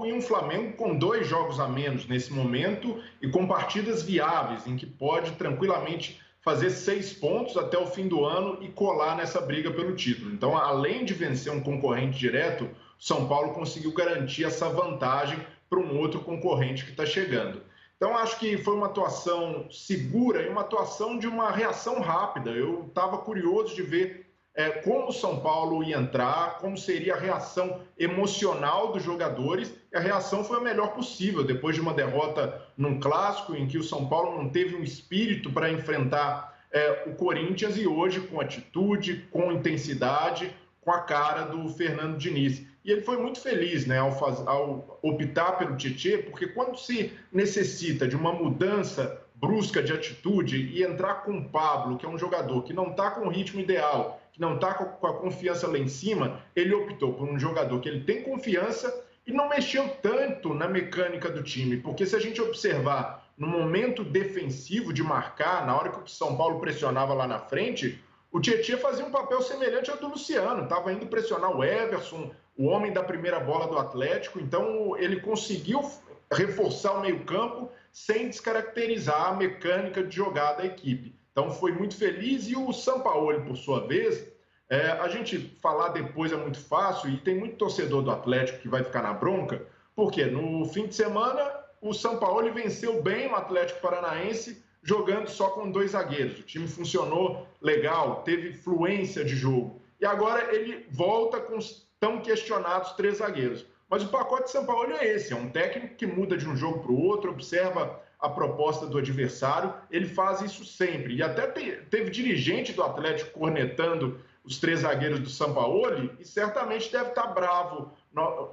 Paulo e um Flamengo com 2 jogos a menos nesse momento e com partidas viáveis, em que pode tranquilamente fazer 6 pontos até o fim do ano e colar nessa briga pelo título. Então, além de vencer um concorrente direto, o São Paulo conseguiu garantir essa vantagem para um outro concorrente que está chegando. Então, acho que foi uma atuação segura e uma atuação de uma reação rápida. Eu estava curioso de ver como o São Paulo ia entrar, como seria a reação emocional dos jogadores. E a reação foi a melhor possível, depois de uma derrota num clássico, em que o São Paulo não teve um espírito para enfrentar o Corinthians, e hoje, com atitude, com intensidade, com a cara do Fernando Diniz. E ele foi muito feliz, né, ao optar pelo Tietê, porque quando se necessita de uma mudança brusca de atitude e entrar com o Pablo, que é um jogador que não está com o ritmo ideal, que não está com a confiança lá em cima, ele optou por um jogador que ele tem confiança e não mexeu tanto na mecânica do time, porque se a gente observar no momento defensivo de marcar, na hora que o São Paulo pressionava lá na frente, o Tietê fazia um papel semelhante ao do Luciano, estava indo pressionar o Everson, o homem da primeira bola do Atlético, então ele conseguiu reforçar o meio-campo sem descaracterizar a mecânica de jogada da equipe. Então foi muito feliz. E o Sampaoli, por sua vez, a gente falar depois é muito fácil e tem muito torcedor do Atlético que vai ficar na bronca, porque no fim de semana o Sampaoli venceu bem o Atlético Paranaense jogando só com 2 zagueiros. O time funcionou legal, teve fluência de jogo. E agora ele volta com os tão questionados 3 zagueiros. Mas o pacote de Sampaoli é esse, é um técnico que muda de um jogo para o outro, observa a proposta do adversário, ele faz isso sempre. E até teve dirigente do Atlético cornetando os 3 zagueiros do Sampaoli e certamente deve estar bravo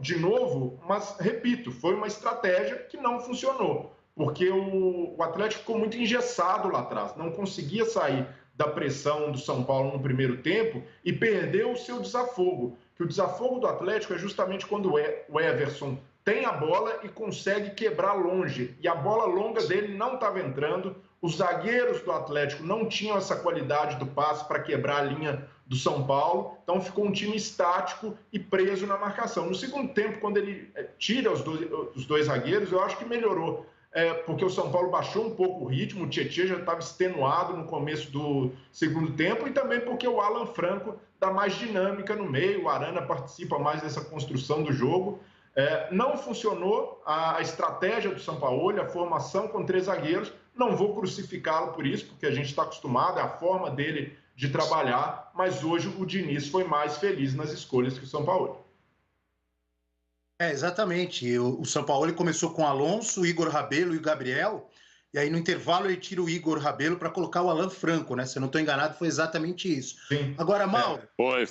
de novo, mas, repito, foi uma estratégia que não funcionou, porque o Atlético ficou muito engessado lá atrás, não conseguia sair da pressão do São Paulo no primeiro tempo e perdeu o seu desafogo. Que o desafogo do Atlético é justamente quando o Everson tem a bola e consegue quebrar longe. E a bola longa dele não estava entrando. Os zagueiros do Atlético não tinham essa qualidade do passe para quebrar a linha do São Paulo. Então ficou um time estático e preso na marcação. No segundo tempo, quando ele tira os dois zagueiros, eu acho que melhorou. Porque o São Paulo baixou um pouco o ritmo, o Tietê já estava extenuado no começo do segundo tempo, e também porque o Alan Franco dá mais dinâmica no meio, o Arana participa mais dessa construção do jogo. Não funcionou a estratégia do Sampaoli, a formação com 3 zagueiros. Não vou crucificá-lo por isso, porque a gente está acostumado, é a forma dele de trabalhar, mas hoje o Diniz foi mais feliz nas escolhas que o Sampaoli. Exatamente. O Sampaoli começou com Alonso, o Igor Rabelo e o Gabriel, e aí no intervalo ele tira o Igor Rabelo para colocar o Alan Franco, né? Se eu não estou enganado, foi exatamente isso. Sim. Agora, Mauro... Foi.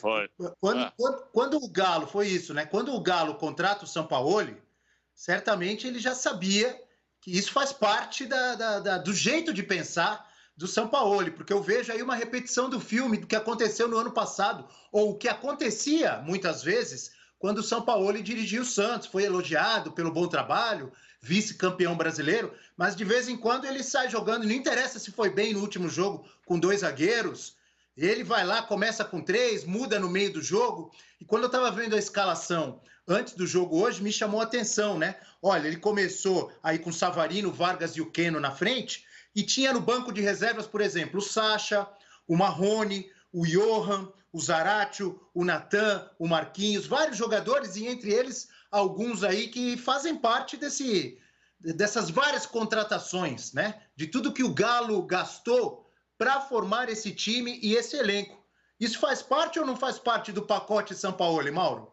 Quando o Galo... Foi isso, né? Quando o Galo contrata o Sampaoli, certamente ele já sabia que isso faz parte do jeito de pensar do Sampaoli, porque eu vejo aí uma repetição do filme do que aconteceu no ano passado, ou o que acontecia, muitas vezes, quando o Sampaoli dirigiu o Santos, foi elogiado pelo bom trabalho, vice-campeão brasileiro, mas de vez em quando ele sai jogando, não interessa se foi bem no último jogo com 2 zagueiros, ele vai lá, começa com 3, muda no meio do jogo, e quando eu estava vendo a escalação antes do jogo hoje, me chamou a atenção, né? Olha, ele começou aí com Savarino, Vargas e o Keno na frente, e tinha no banco de reservas, por exemplo, o Sacha, o Marrone, o Johan, o Zaratio, o Natan, o Marquinhos, vários jogadores, e entre eles alguns aí que fazem parte dessas várias contratações, né? De tudo que o Galo gastou para formar esse time e esse elenco. Isso faz parte ou não faz parte do pacote Sampaoli, Mauro?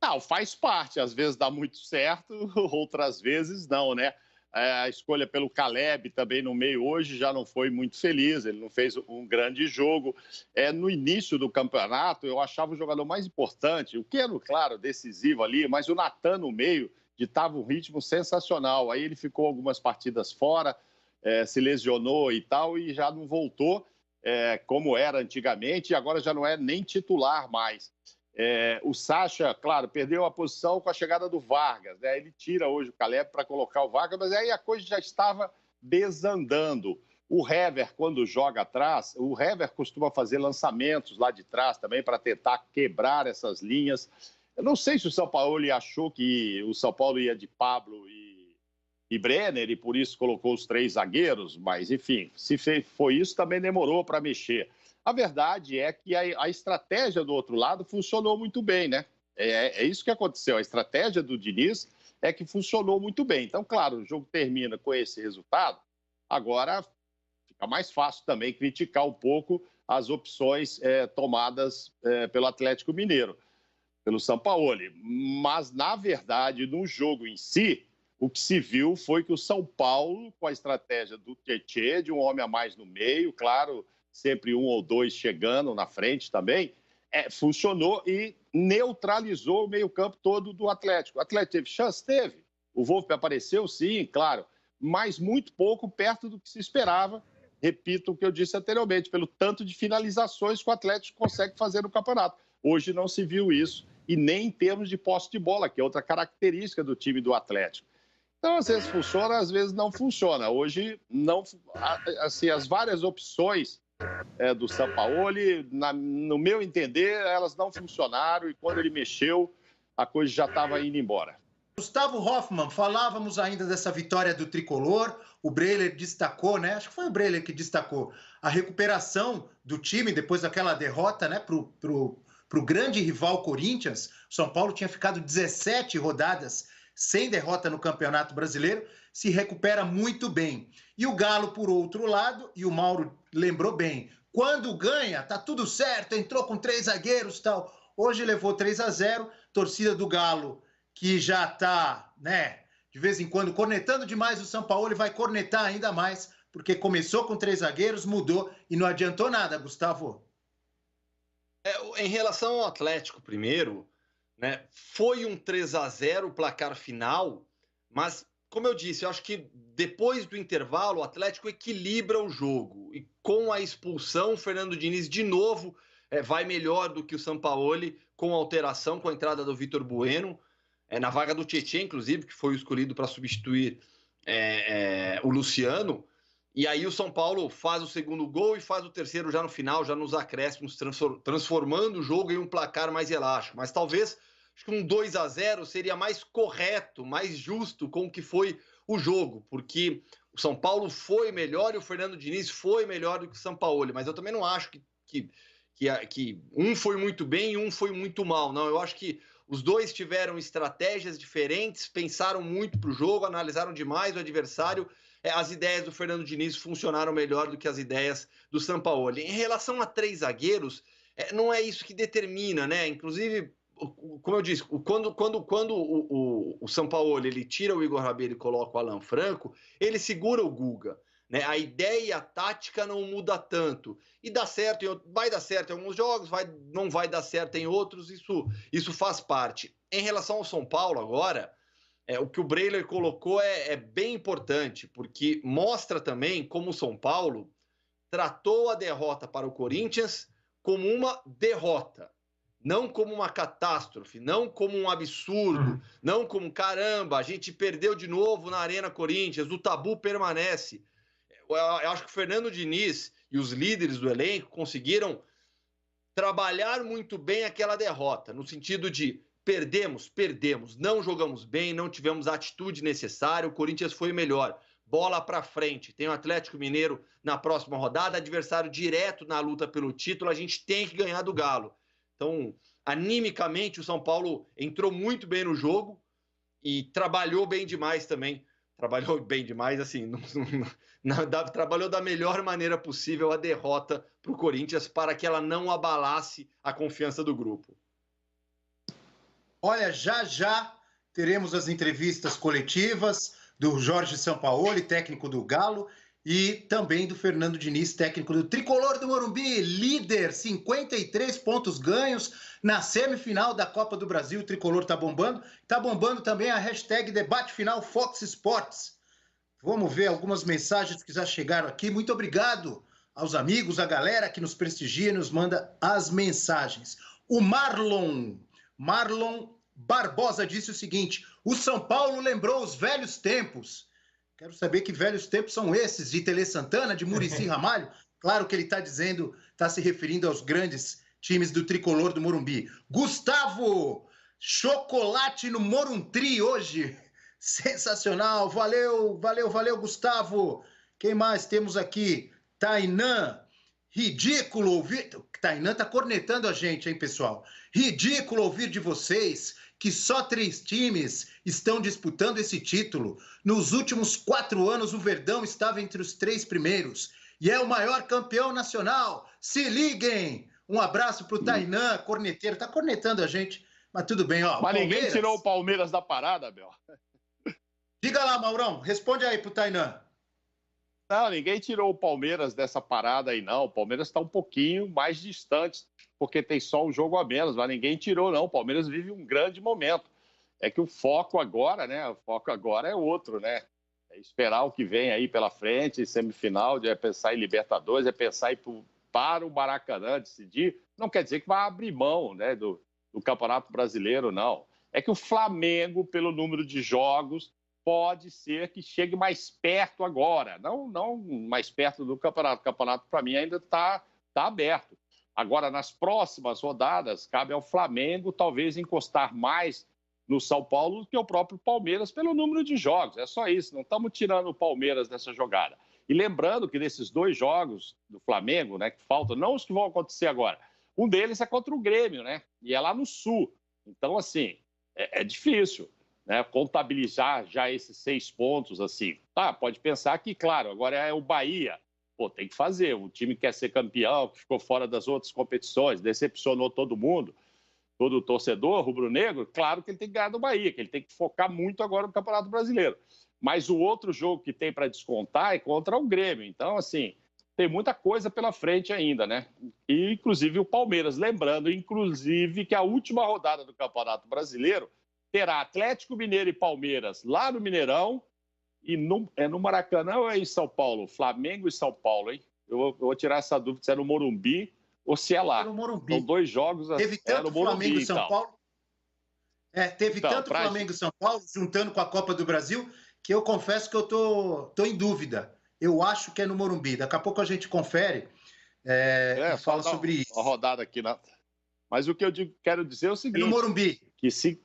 Não, faz parte. Às vezes dá muito certo, outras vezes não, né? A escolha pelo Caleb também no meio hoje já não foi muito feliz, ele não fez um grande jogo. No início do campeonato, eu achava o jogador mais importante, o Keno, claro, decisivo ali, mas o Natan no meio ditava um ritmo sensacional. Aí ele ficou algumas partidas fora, se lesionou e tal, e já não voltou como era antigamente, e agora já não é nem titular mais. O Sacha, claro, perdeu a posição com a chegada do Vargas, né? Ele tira hoje o Caleb para colocar o Vargas, mas aí a coisa já estava desandando. O Hever, quando joga atrás, o Hever costuma fazer lançamentos lá de trás também para tentar quebrar essas linhas. Eu não sei se o São Paulo achou que o São Paulo ia de Pablo e Brenner e por isso colocou os 3 zagueiros, mas enfim, se foi isso, também demorou para mexer. A verdade é que a estratégia do outro lado funcionou muito bem, né? É isso que aconteceu. A estratégia do Diniz é que funcionou muito bem. Então, claro, o jogo termina com esse resultado. Agora fica mais fácil também criticar um pouco as opções tomadas pelo Atlético Mineiro, pelo Sampaoli. Mas, na verdade, no jogo em si, o que se viu foi que o São Paulo, com a estratégia do Tietê, de um homem a mais no meio, claro, sempre 1 ou 2 chegando na frente também, funcionou e neutralizou o meio-campo todo do Atlético. O Atlético teve chance? Teve. O Volpi apareceu, sim, claro, mas muito pouco perto do que se esperava. Repito o que eu disse anteriormente, pelo tanto de finalizações que o Atlético consegue fazer no campeonato. Hoje não se viu isso, e nem em termos de posse de bola, que é outra característica do time do Atlético. Então, às vezes funciona, às vezes não funciona. Hoje, não, assim, as várias opções do Sampaoli, no meu entender, elas não funcionaram, e quando ele mexeu, a coisa já estava indo embora. Gustavo Hoffmann, falávamos ainda dessa vitória do Tricolor, o Breler destacou, né? Acho que foi o Breler que destacou a recuperação do time depois daquela derrota, né? Pro grande rival Corinthians. O São Paulo tinha ficado 17 rodadas sem derrota no Campeonato Brasileiro, se recupera muito bem. E o Galo, por outro lado, e o Mauro lembrou bem, quando ganha, tá tudo certo, entrou com 3 zagueiros e tal. Hoje levou 3-0, torcida do Galo, que já está, né, de vez em quando cornetando demais o São Paulo, e vai cornetar ainda mais, porque começou com 3 zagueiros, mudou e não adiantou nada, Gustavo. Em relação ao Atlético primeiro, né, foi um 3-0 o placar final, mas, como eu disse, eu acho que depois do intervalo o Atlético equilibra o jogo, e com a expulsão, o Fernando Diniz de novo vai melhor do que o Sampaoli, com alteração, com a entrada do Vitor Bueno, na vaga do Tietê, inclusive, que foi escolhido para substituir o Luciano. E aí o São Paulo faz o segundo gol e faz o terceiro já no final, já nos acréscimos, transformando o jogo em um placar mais elástico. Mas talvez acho que um 2-0 seria mais correto, mais justo com o que foi o jogo, porque o São Paulo foi melhor e o Fernando Diniz foi melhor do que o Sampaoli. Mas eu também não acho que um foi muito bem e um foi muito mal. Não, eu acho que os dois tiveram estratégias diferentes, pensaram muito para o jogo, analisaram demais o adversário. As ideias do Fernando Diniz funcionaram melhor do que as ideias do Sampaoli. Em relação a 3 zagueiros, não é isso que determina, né? Inclusive, como eu disse, quando o Sampaoli ele tira o Igor Rabelo e coloca o Alan Franco, ele segura o Guga. Né? A ideia e a tática não muda tanto. E dá certo, vai dar certo em alguns jogos, não vai dar certo em outros, isso faz parte. Em relação ao São Paulo agora, o que o Breler colocou é bem importante, porque mostra também como o São Paulo tratou a derrota para o Corinthians como uma derrota, não como uma catástrofe, não como um absurdo, não como caramba, a gente perdeu de novo na Arena Corinthians, o tabu permanece. Eu acho que o Fernando Diniz e os líderes do elenco conseguiram trabalhar muito bem aquela derrota, no sentido de perdemos, não jogamos bem, não tivemos a atitude necessária, o Corinthians foi melhor, bola para frente, tem o Atlético Mineiro na próxima rodada, adversário direto na luta pelo título, a gente tem que ganhar do Galo. Então, animicamente, o São Paulo entrou muito bem no jogo e trabalhou bem demais também. Trabalhou bem demais, assim, trabalhou da melhor maneira possível a derrota para o Corinthians para que ela não abalasse a confiança do grupo. Olha, já teremos as entrevistas coletivas do Jorge Sampaoli, técnico do Galo, e também do Fernando Diniz, técnico do Tricolor do Morumbi, líder, 53 pontos ganhos na semifinal da Copa do Brasil. O Tricolor tá bombando também a hashtag Debate Final Fox Sports. Vamos ver algumas mensagens que já chegaram aqui. Muito obrigado aos amigos, à galera que nos prestigia e nos manda as mensagens. O Marlon Barbosa disse o seguinte: o São Paulo lembrou os velhos tempos. Quero saber que velhos tempos são esses, de Tele Santana, de Muricy Ramalho? Claro que ele está se referindo aos grandes times do Tricolor do Morumbi. Gustavo, Chocolate no Morumbi hoje. Sensacional. Valeu, Gustavo. Quem mais temos aqui? Tainan. Ridículo ouvir... Tainan tá cornetando a gente, hein, pessoal? Ridículo ouvir de vocês que só 3 times estão disputando esse título. Nos últimos 4 anos, o Verdão estava entre os 3 primeiros e é o maior campeão nacional. Se liguem! Um abraço pro Tainan, corneteiro. Tá cornetando a gente, mas tudo bem, ó. Mas ninguém tirou o Palmeiras da parada, Abel. Diga lá, Maurão. Responde aí pro Tainan. Não, ninguém tirou o Palmeiras dessa parada aí, não. O Palmeiras está um pouquinho mais distante, porque tem só um jogo a menos, mas ninguém tirou, não. O Palmeiras vive um grande momento. É que o foco agora, né? O foco agora é outro, né? É esperar o que vem aí pela frente, semifinal, é pensar em Libertadores, é pensar em para o Maracanã decidir. Não quer dizer que vai abrir mão, né, do Campeonato Brasileiro, não. É que o Flamengo, pelo número de jogos, pode ser que chegue mais perto agora. Não mais perto do campeonato. O campeonato, para mim, ainda está aberto. Agora, nas próximas rodadas, cabe ao Flamengo talvez encostar mais no São Paulo do que o próprio Palmeiras pelo número de jogos. É só isso. Não estamos tirando o Palmeiras dessa jogada. E lembrando que desses 2 jogos do Flamengo, né, que faltam, não os que vão acontecer agora, um deles é contra o Grêmio, né? E é lá no Sul. Então, assim, é difícil, né, contabilizar já esses 6 pontos, assim. Tá, pode pensar que, claro, agora é o Bahia. Pô, tem que fazer. O time quer ser campeão, que ficou fora das outras competições, decepcionou todo mundo, todo torcedor rubro-negro. Claro que ele tem que ganhar do Bahia, que ele tem que focar muito agora no Campeonato Brasileiro. Mas o outro jogo que tem para descontar é contra o Grêmio. Então, assim, tem muita coisa pela frente ainda, né? E, inclusive, o Palmeiras. Lembrando, inclusive, que a última rodada do Campeonato Brasileiro terá Atlético Mineiro e Palmeiras lá no Mineirão e no Maracanã ou é em São Paulo? Flamengo e São Paulo, hein? Eu vou tirar essa dúvida se é no Morumbi ou se é lá. É no Morumbi. São 2 jogos. Teve tanto no Morumbi, Flamengo e São então. Paulo. Teve tanto Flamengo e São Paulo, juntando com a Copa do Brasil, que eu confesso que eu tô em dúvida. Eu acho que é no Morumbi. Daqui a pouco a gente confere e fala sobre isso. Uma rodada aqui, né? Mas o que eu quero dizer é o seguinte... É no Morumbi. Que se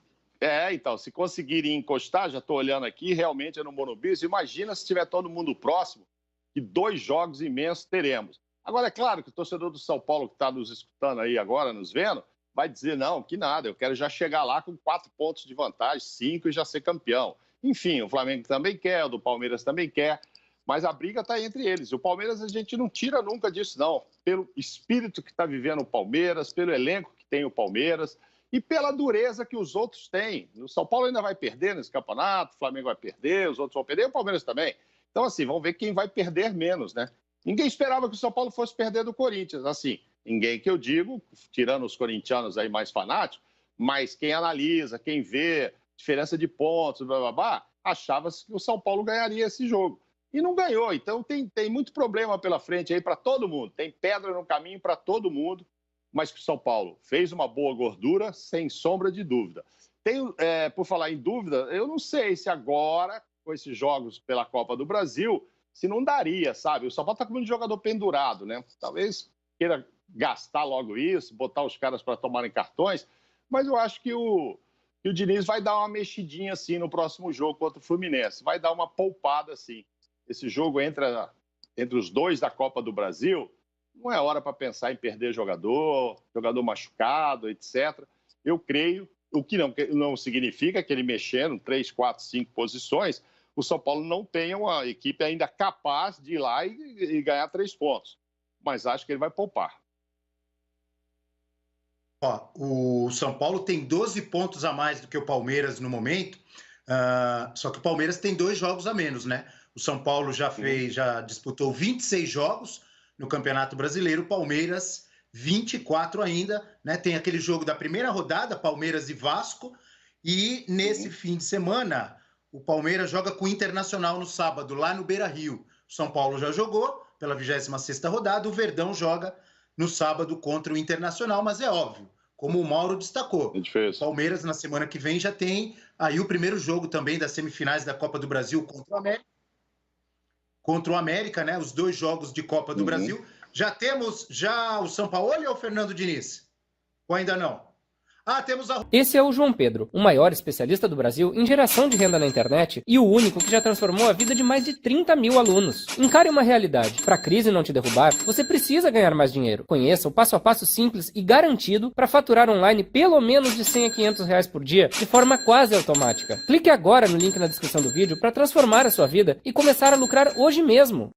conseguirem encostar, já estou olhando aqui, realmente é no Morumbi. Imagina se tiver todo mundo próximo, que 2 jogos imensos teremos. Agora, é claro que o torcedor do São Paulo que está nos escutando aí agora, nos vendo, vai dizer, não, que nada, eu quero já chegar lá com 4 pontos de vantagem, 5 e já ser campeão. Enfim, o Flamengo também quer, o do Palmeiras também quer, mas a briga está entre eles. O Palmeiras a gente não tira nunca disso, não. Pelo espírito que está vivendo o Palmeiras, pelo elenco que tem o Palmeiras e pela dureza que os outros têm. O São Paulo ainda vai perder nesse campeonato, o Flamengo vai perder, os outros vão perder, e o Palmeiras também. Então, assim, vamos ver quem vai perder menos, né? Ninguém esperava que o São Paulo fosse perder do Corinthians, assim. Ninguém que eu digo, tirando os corintianos aí mais fanáticos, mas quem analisa, quem vê diferença de pontos, blá, blá, blá, achava-se que o São Paulo ganharia esse jogo. E não ganhou. Então tem muito problema pela frente aí para todo mundo. Tem pedra no caminho para todo mundo, mas que o São Paulo fez uma boa gordura, sem sombra de dúvida. Por falar em dúvida, eu não sei se agora, com esses jogos pela Copa do Brasil, se não daria, sabe? O São Paulo está com um jogador pendurado, né? Talvez queira gastar logo isso, botar os caras para tomarem cartões, mas eu acho que o Diniz vai dar uma mexidinha assim no próximo jogo contra o Fluminense, vai dar uma poupada assim. Esse jogo entre os 2 da Copa do Brasil, não é hora para pensar em perder jogador machucado, etc. Eu creio, o que não significa que ele mexendo 3, 4, 5 posições, o São Paulo não tenha uma equipe ainda capaz de ir lá e ganhar 3 pontos. Mas acho que ele vai poupar. O São Paulo tem 12 pontos a mais do que o Palmeiras no momento, só que o Palmeiras tem 2 jogos a menos, né? O São Paulo já disputou 26 jogos no Campeonato Brasileiro, o Palmeiras 24 ainda, né? Tem aquele jogo da primeira rodada, Palmeiras e Vasco, e nesse fim de semana o Palmeiras joga com o Internacional no sábado, lá no Beira-Rio. O São Paulo já jogou pela 26ª rodada, o Verdão joga no sábado contra o Internacional, mas é óbvio, como o Mauro destacou, o Palmeiras na semana que vem já tem aí o primeiro jogo também das semifinais da Copa do Brasil contra o América, né? Os 2 jogos de Copa do Brasil. Já temos o Sampaoli ou o Fernando Diniz? Ou ainda não? Temos a... Esse é o João Pedro, o maior especialista do Brasil em geração de renda na internet e o único que já transformou a vida de mais de 30 mil alunos. Encare uma realidade. Para a crise não te derrubar, você precisa ganhar mais dinheiro. Conheça o passo a passo simples e garantido para faturar online pelo menos de 100 a 500 reais por dia de forma quase automática. Clique agora no link na descrição do vídeo para transformar a sua vida e começar a lucrar hoje mesmo.